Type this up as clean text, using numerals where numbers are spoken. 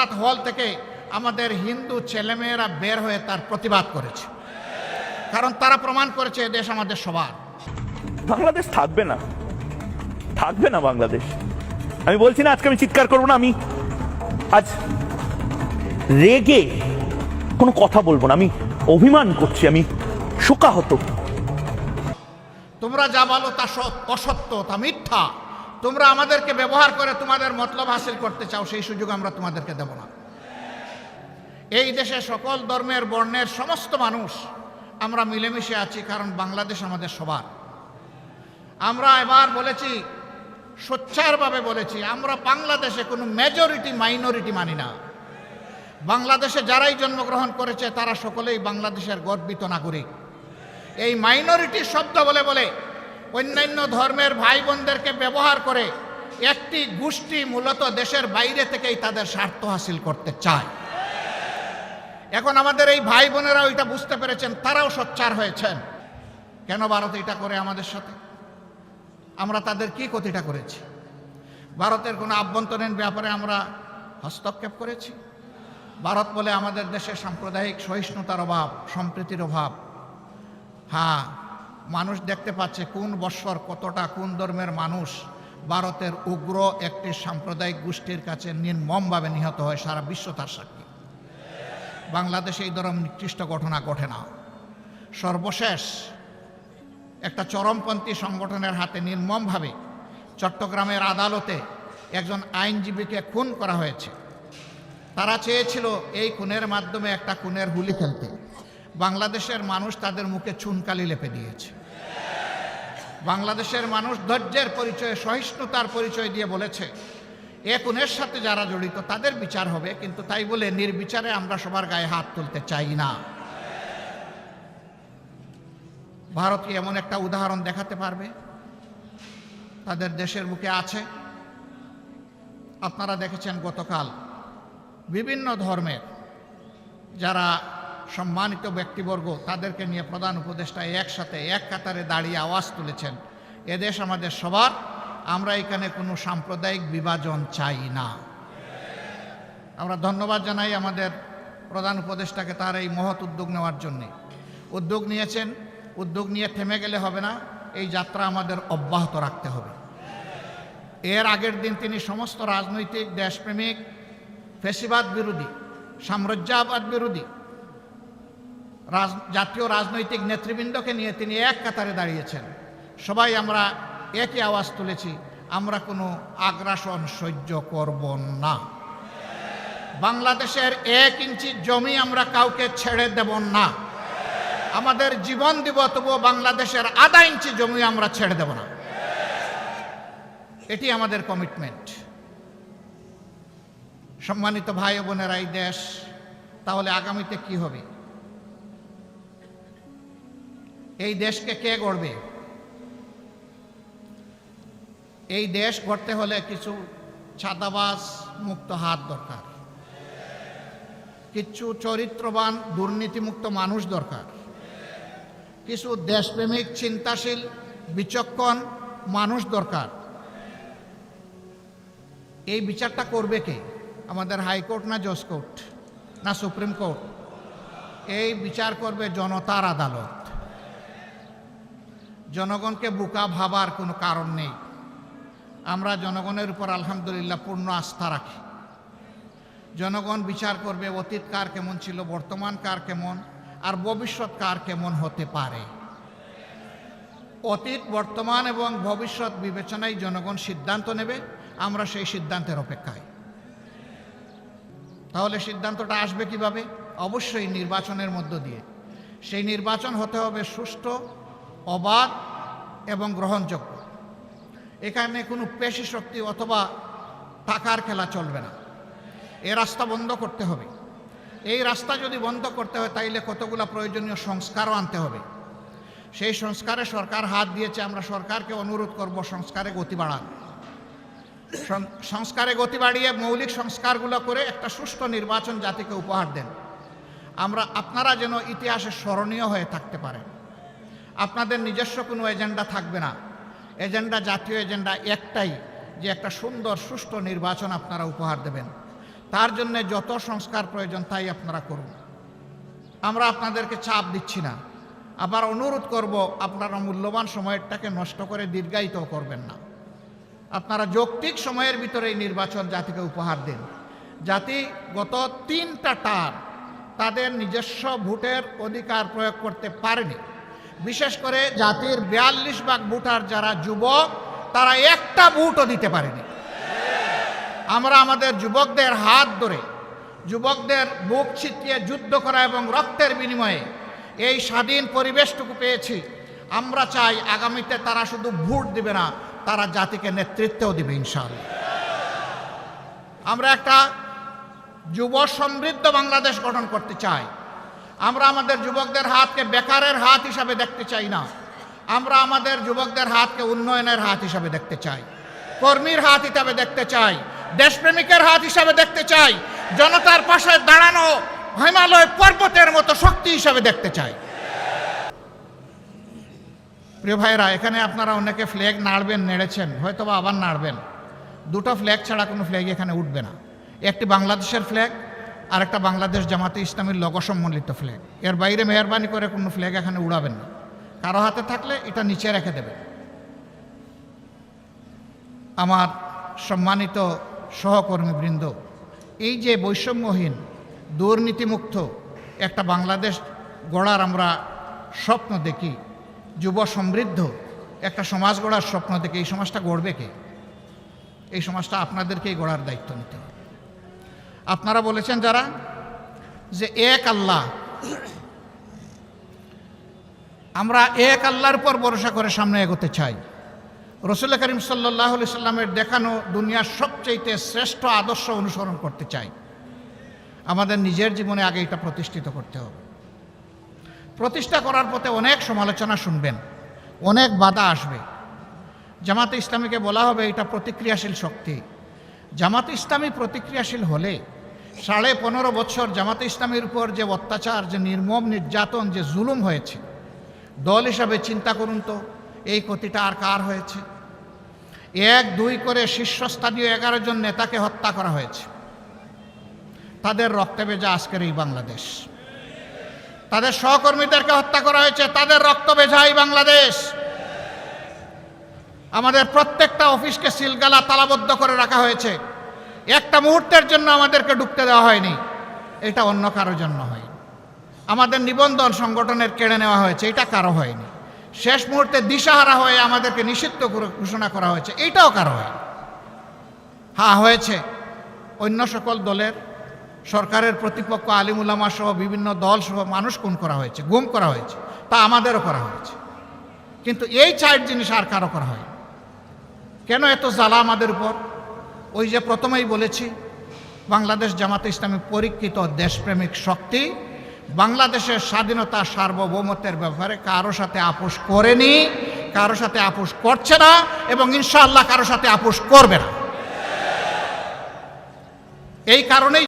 সংসদ হল থেকে আমাদের হিন্দু ছেলেমেয়েরা বের হয়ে তার প্রতিবাদ করেছে, কারণ তারা প্রমাণ করেছে এ দেশ আমাদের সবার। বাংলাদেশ থাকবে না, থাকবে না বাংলাদেশ। আমি বলছি না আজকে আমি চিৎকার করবো না, আমি আজ রেগে কোনো কথা বলবো না, আমি অভিমান করছি, আমি শোকাহত। তোমরা যা বলো তা অসত্য, তা মিথ্যা। তোমরা আমাদেরকে ব্যবহার করে তোমাদের মতলব হাসিল করতে চাও, সেই সুযোগ আমরা তোমাদেরকে দেব না। এই দেশে সকল ধর্মের বর্ণের সমস্ত মানুষ আমরা মিলেমিশে আছি, কারণ বাংলাদেশ আমাদের সবার। আমরা এবার বলেছি, সোচ্চারভাবে বলেছি, আমরা বাংলাদেশে কোনো মেজরিটি মাইনরিটি মানি না। বাংলাদেশে যারাই জন্মগ্রহণ করেছে তারা সকলেই বাংলাদেশের গর্বিত নাগরিক। এই মাইনরিটি শব্দ বলে বলে অন্যান্য ধর্মের ভাই বোনদেরকে ব্যবহার করে একটি গোষ্ঠী মূলত দেশের বাইরে থেকেই তাদের স্বার্থ হাসিল করতে চায়। এখন আমাদের এই ভাই বোনেরা ওইটা বুঝতে পেরেছেন, তারাও সোচ্চার হয়েছেন। কেন ভারত এটা করে আমাদের সাথে? আমরা তাদের কি ক্ষতিটা করেছি? ভারতের কোনো আভ্যন্তরীণ ব্যাপারে আমরা হস্তক্ষেপ করেছি? ভারত বলে আমাদের দেশে সাম্প্রদায়িক সহিষ্ণুতার অভাব, সম্প্রীতির অভাব। হ্যাঁ, মানুষ দেখতে পাচ্ছে কোন বৎসর কতটা কোন ধর্মের মানুষ ভারতের উগ্র একটি সাম্প্রদায়িক গোষ্ঠীর কাছে নির্মমভাবে নিহত হয়, সারা বিশ্ব তার সাক্ষী। বাংলাদেশে এই ধরনের নিকৃষ্ট ঘটনা ঘটে না। সর্বশেষ একটা চরমপন্থী সংগঠনের হাতে নির্মমভাবে চট্টগ্রামের আদালতে একজন আইনজীবীকে খুন করা হয়েছে। তারা চেয়েছিল এই খুনের মাধ্যমে একটা খুনের হুলি খেলতে। বাংলাদেশের মানুষ তাদের মুখে চুনকালি লেপে দিয়েছে। বাংলাদেশের মানুষ ধৈর্যের পরিচয়ে, সহিষ্ণুতার পরিচয় দিয়ে বলেছে এ খুনের সাথে যারা জড়িত তাদের বিচার হবে, কিন্তু তাই বলে নির্বিচারে আমরা সবার গায়ে হাত তুলতে চাই না। ভারত কি এমন একটা উদাহরণ দেখাতে পারবে? তাদের দেশের বুকে আছে। আপনারা দেখেছেন গতকাল বিভিন্ন ধর্মের যারা সম্মানিত ব্যক্তিবর্গ তাদেরকে নিয়ে প্রধান উপদেষ্টা একসাথে এক কাতারে দাঁড়িয়ে আওয়াজ তুলেছেন, এদেশ আমাদের সবার, আমরা এখানে কোনো সাম্প্রদায়িক বিভাজন চাই না। আমরা ধন্যবাদ জানাই আমাদের প্রধান উপদেষ্টাকে তার এই মহৎ উদ্যোগ নেওয়ার জন্যে। উদ্যোগ নিয়েছেন, উদ্যোগ নিয়ে থেমে গেলে হবে না, এই যাত্রা আমাদের অব্যাহত রাখতে হবে। এর আগের দিন তিনি সমস্ত রাজনৈতিক, দেশপ্রেমিক, ফ্যাসিবাদ বিরোধী, সাম্রাজ্যবাদ বিরোধী জাতীয় রাজনৈতিক নেতৃবৃন্দকে নিয়ে তিনি এক কাতারে দাঁড়িয়েছেন। সবাই আমরা একই আওয়াজ তুলেছি, আমরা কোনো আগ্রাসন সহ্য করব না। বাংলাদেশের 1 ইঞ্চি জমি আমরা কাউকে ছেড়ে দেব না। আমাদের জীবন দিব, তবুও বাংলাদেশের আধা ইঞ্চি জমি আমরা ছেড়ে দেব না। এটি আমাদের কমিটমেন্ট। সম্মানিত ভাই বোনেরা, এই দেশ তাহলে আগামীতে কি হবে? এই দেশকে কে গড়বে? এই দেশ গড়তে হলে কিছু ছাদাবাজ মুক্ত হাত দরকার, কিছু চরিত্রবান দুর্নীতিমুক্ত মানুষ দরকার, কিছু দেশপ্রেমিক, চিন্তাশীল, বিচক্ষণ মানুষ দরকার। এই বিচারটা করবে কে? আমাদের হাইকোর্ট না জজ কোর্ট না সুপ্রিম কোর্ট? এই বিচার করবে জনতার আদালত। জনগণকে বোকা ভাবার কোনো কারণ নেই। আমরা জনগণের উপর আলহামদুলিল্লাহ পূর্ণ আস্থা রাখি। জনগণ বিচার করবে অতীত কার কেমন ছিল, বর্তমান কার কেমন, আর ভবিষ্যৎ কার কেমন হতে পারে। অতীত, বর্তমান এবং ভবিষ্যৎ বিবেচনায় জনগণ সিদ্ধান্ত নেবে। আমরা সেই সিদ্ধান্তের অপেক্ষায়। তাহলে সিদ্ধান্তটা আসবে কিভাবে? অবশ্যই নির্বাচনের মধ্য দিয়ে। সেই নির্বাচন হতে হবে সুষ্ঠু, অবাধ এবং গ্রহণযোগ্য। এখানে কোনো পেশি শক্তি অথবা টাকার খেলা চলবে না। এই রাস্তা বন্ধ করতে হবে। এই রাস্তা যদি বন্ধ করতে হয় তাইলে কতগুলো প্রয়োজনীয় সংস্কারও আনতে হবে। সেই সংস্কারে সরকার হাত দিয়েছে। আমরা সরকারকে অনুরোধ করব সংস্কারে গতি বাড়ান। সংস্কারে গতি বাড়িয়ে মৌলিক সংস্কারগুলো করে একটা সুষ্ঠু নির্বাচন জাতিকে উপহার দেন। আপনারা যেন ইতিহাসে স্মরণীয় হয়ে থাকতে পারেন। আপনাদের নিজস্ব কোনো এজেন্ডা থাকবে না। এজেন্ডা, জাতীয় এজেন্ডা একটাই, যে একটা সুন্দর সুষ্ঠু নির্বাচন আপনারা উপহার দেবেন। তার জন্য যত সংস্কার প্রয়োজন তাই আপনারা করুন। আমরা আপনাদেরকে চাপ দিচ্ছি না, আবার অনুরোধ করব আপনারা মূল্যবান সময়টাকে নষ্ট করে দীর্ঘায়িত করবেন না। আপনারা যৌক্তিক সময়ের ভিতরে এই নির্বাচন জাতিকে উপহার দিন। জাতি গত 3টা টার্ম তাদের নিজস্ব ভোটের অধিকার প্রয়োগ করতে পারেনি। বিশেষ করে জাতির 42 ভাগ ভোটার যারা যুবক, তারা একটা ভোটও দিতে পারেনি। আমরা আমাদের যুবকদের হাত ধরে, যুবকদের বুক ছিটিয়ে যুদ্ধ করা এবং রক্তের বিনিময়ে এই স্বাধীন পরিবেশটুকু পেয়েছি। আমরা চাই আগামীতে তারা শুধু ভোট দিবে না, তারা জাতিকে নেতৃত্বও দিবে ইনশাআল্লাহ। আমরা একটা যুব সমৃদ্ধ বাংলাদেশ গঠন করতে চাই। আমরা আমাদের যুবকদের হাতকে বেকারের হাত হিসাবে দেখতে চাই না। আমরা আমাদের যুবকদের হাতকে উন্নয়নের হাত হিসাবে দেখতে চাই, কর্মীর হাত হিসাবে দেখতে চাই, দেশপ্রেমিকের হাত হিসাবে দেখতে চাই, জনতার পাশে দাঁড়ানো হিমালয় পর্বতের মতো শক্তি হিসাবে দেখতে চাই। প্রিয় ভাইরা, এখানে আপনারা অনেকে ফ্ল্যাগ নাড়বেন, নেড়েছেন, হয়তো বা আবার নাড়বেন। 2টো ফ্ল্যাগ ছাড়া কোনো ফ্ল্যাগ এখানে উঠবে না। একটি বাংলাদেশের ফ্ল্যাগ আর একটা বাংলাদেশ জামাতে ইসলামীর লোগো সম্বলিত ফ্ল্যাগ। এর বাইরে মেহরবানি করে কোনো ফ্ল্যাগ এখানে উড়াবেন না। কারো হাতে থাকলে এটা নিচে রেখে দেবেন। আমার সম্মানিত সহকর্মীবৃন্দ, এই যে বৈষম্যহীন দুর্নীতিমুক্ত একটা বাংলাদেশ গড়ার আমরা স্বপ্ন দেখি, যুব সমৃদ্ধ একটা সমাজ গড়ার স্বপ্ন দেখি, এই সমাজটা গড়বে কে? এই সমাজটা আপনাদেরকেই গড়ার দায়িত্ব নিতে হবে। আপনারা বলেছেন যারা যে এক আল্লাহ, আমরা এক আল্লাহর উপর ভরসা করে সামনে এগোতে চাই। রসুল করিম সাল্লাল্লাহু আলাইহি সাল্লামের দেখানো দুনিয়ার সবচেয়ে শ্রেষ্ঠ আদর্শ অনুসরণ করতে চাই। আমাদের নিজের জীবনে আগে এটা প্রতিষ্ঠিত করতে হবে। প্রতিষ্ঠা করার পথে অনেক সমালোচনা শুনবেন, অনেক বাধা আসবে। জামাতে ইসলামীকে বলা হবে এটা প্রতিক্রিয়াশীল শক্তি। জামাতে ইসলামী প্রতিক্রিয়াশীল হলে 15.5 বছর জামাতে ইসলামীর উপর যে অত্যাচার, যে নির্মম নির্যাতন, যে জুলুম হয়েছে, দল হিসাবে চিন্তা করুন তো এই ক্ষতিটা আর কার হয়েছে? 1-2 করে শীর্ষস্থানীয় 11 জন নেতাকে হত্যা করা হয়েছে। তাদের রক্তে ভেজা আজকের এই বাংলাদেশ। তাদের সহকর্মীদেরকে হত্যা করা হয়েছে, তাদের রক্ত ভেজা এই বাংলাদেশ। আমাদের প্রত্যেকটা অফিসকে সিলগালা তালাবদ্ধ করে রাখা হয়েছে। একটা মুহূর্তের জন্য আমাদেরকে ঢুকতে দেওয়া হয়নি, এটা অন্য কারোর জন্য হয়। আমাদের নিবন্ধন সংগঠনের কেড়ে নেওয়া হয়েছে, এটা কারো হয়নি। শেষ মুহূর্তে দিশাহারা হয়ে আমাদেরকে নিষিদ্ধ ঘোষণা করা হয়েছে, এইটাও কারো হয়নি। হ্যাঁ, হয়েছে অন্য সকল দলের, সরকারের প্রতিপক্ষ আলিম উলামা সহ বিভিন্ন দল সহ মানুষ খুন করা হয়েছে, গুম করা হয়েছে, তা আমাদেরও করা হয়েছে। কিন্তু এই 4 জিনিস আর কারো করা হয়। কেন এত জ্বালা আমাদের উপর? ওই যে প্রথমেই বলেছি, বাংলাদেশ জামাতে ইসলামী পরীক্ষিত দেশপ্রেমিক শক্তি বাংলাদেশের স্বাধীনতা সার্বভৌমত্বের ব্যাপারে কারো সাথে আপোষ করেনি, কারো সাথে আপোষ করছে না এবং ইনশাআল্লাহ কারো সাথে আপোষ করবে না। এই কারণেই